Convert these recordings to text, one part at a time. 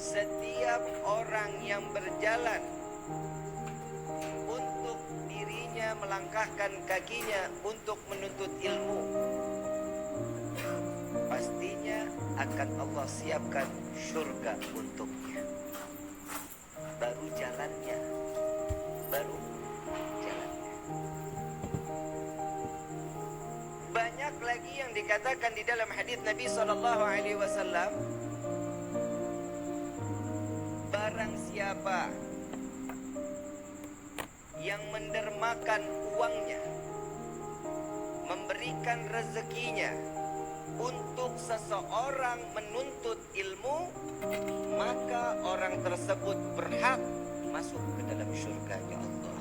Setiap orang yang berjalan untuk dirinya melangkahkan kakinya untuk menuntut ilmu, pastinya akan Allah siapkan surga untuknya. Baru jalannya, baru jalannya. Banyak lagi yang dikatakan di dalam hadis Nabi SAW. Barang siapa yang mendermakan uangnya, memberikan rezekinya untuk seseorang menuntut ilmu, maka orang tersebut berhak masuk ke dalam surganya Allah.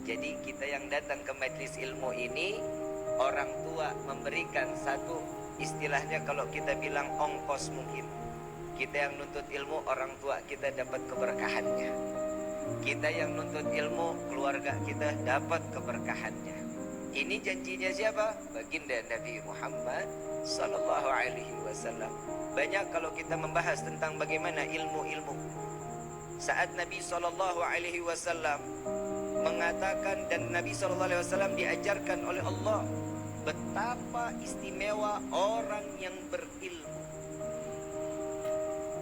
Jadi kita yang datang ke majlis ilmu ini, orang tua memberikan satu, istilahnya kalau kita bilang ongkos mungkin. Kita yang nuntut ilmu, orang tua kita dapat keberkahannya. Kita yang nuntut ilmu, keluarga kita dapat keberkahannya. Ini janjinya siapa? Baginda Nabi Muhammad sallallahu alaihi wasallam. Banyak kalau kita membahas tentang bagaimana ilmu-ilmu. Saat Nabi sallallahu alaihi wasallam mengatakan, dan Nabi sallallahu alaihi wasallam diajarkan oleh Allah betapa istimewa orang yang berilmu.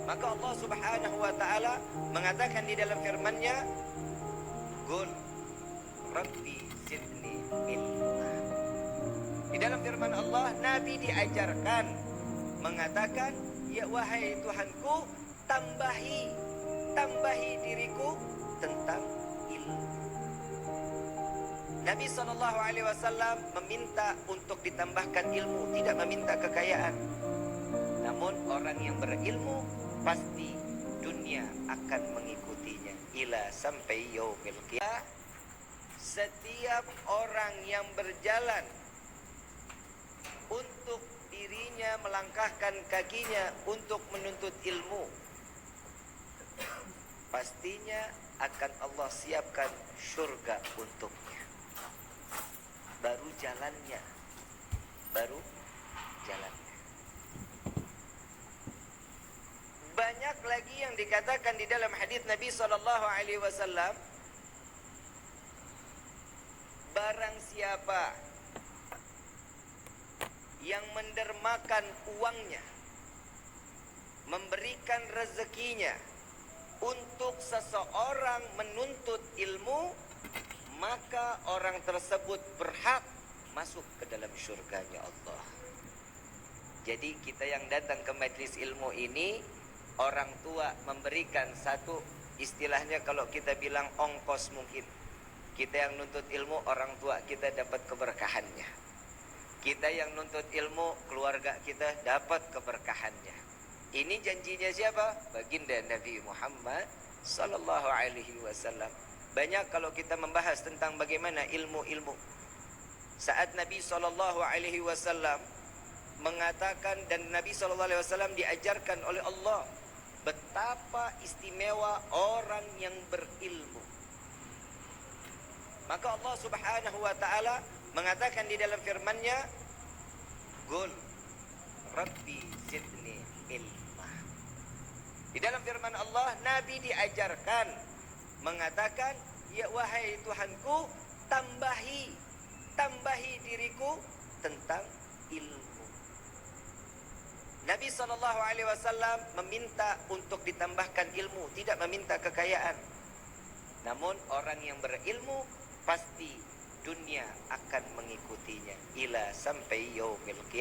Maka Allah Subhanahu wa taala mengatakan di dalam firman-Nya, "Qul Rabbi zidni ilma." Di dalam firman Allah, Nabi diajarkan mengatakan, "Ya wahai Tuhanku, tambahi diriku tentang ilmu." Nabi SAW meminta untuk ditambahkan ilmu, tidak meminta kekayaan. Namun orang yang berilmu pasti dunia akan mengikutinya ila sampai yaumil qiyamah. Setiap orang yang berjalan untuk dirinya melangkahkan kakinya untuk menuntut ilmu, pastinya akan Allah siapkan surga untuknya. Baru jalannya, baru jalannya. Banyak lagi yang dikatakan di dalam hadis Nabi SAW. Barang siapa yang mendermakan uangnya, memberikan rezekinya untuk seseorang menuntut ilmu, maka orang tersebut berhak masuk ke dalam surganya Allah. Jadi kita yang datang ke majlis ilmu ini, orang tua memberikan satu, istilahnya kalau kita bilang ongkos mungkin. Kita yang nuntut ilmu, orang tua kita dapat keberkahannya. Kita yang nuntut ilmu, keluarga kita dapat keberkahannya. Ini janjinya siapa? Baginda Nabi Muhammad sallallahu alaihi wasallam. Banyak kalau kita membahas tentang bagaimana ilmu-ilmu. Saat Nabi sallallahu alaihi wasallam mengatakan, dan Nabi sallallahu alaihi wasallam diajarkan oleh Allah betapa istimewa orang yang berilmu. Maka Allah Subhanahu wa taala mengatakan di dalam firman-Nya, "Qul Rabbi zidni ilma." Di dalam firman Allah, Nabi diajarkan mengatakan, "Ya wahai Tuhanku, tambahi diriku tentang ilmu." Nabi SAW meminta untuk ditambahkan ilmu, tidak meminta kekayaan. Namun orang yang berilmu pasti dunia akan mengikutinya ila sampai yaumil qiyamah.